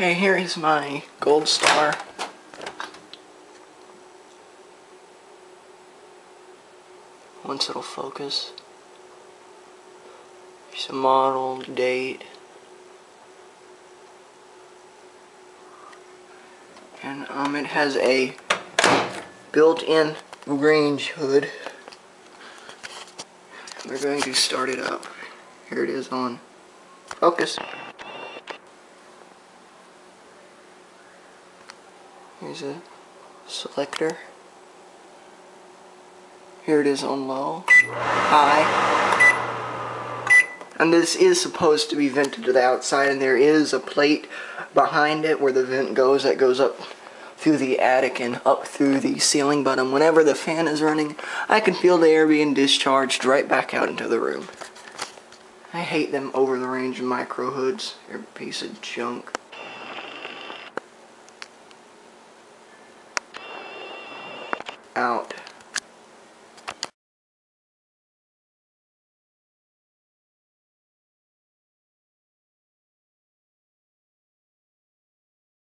Okay, here is my GoldStar. Once it'll focus. Here's a model, date. And it has a built-in range hood. We're going to start it up. Here it is on focus. Here's a selector. Here it is on low, high. And this is supposed to be vented to the outside, and there is a plate behind it where the vent goes that goes up through the attic and up through the ceiling. But whenever the fan is running, I can feel the air being discharged right back out into the room. I hate them over the range micro hoods. They're a piece of junk. Out.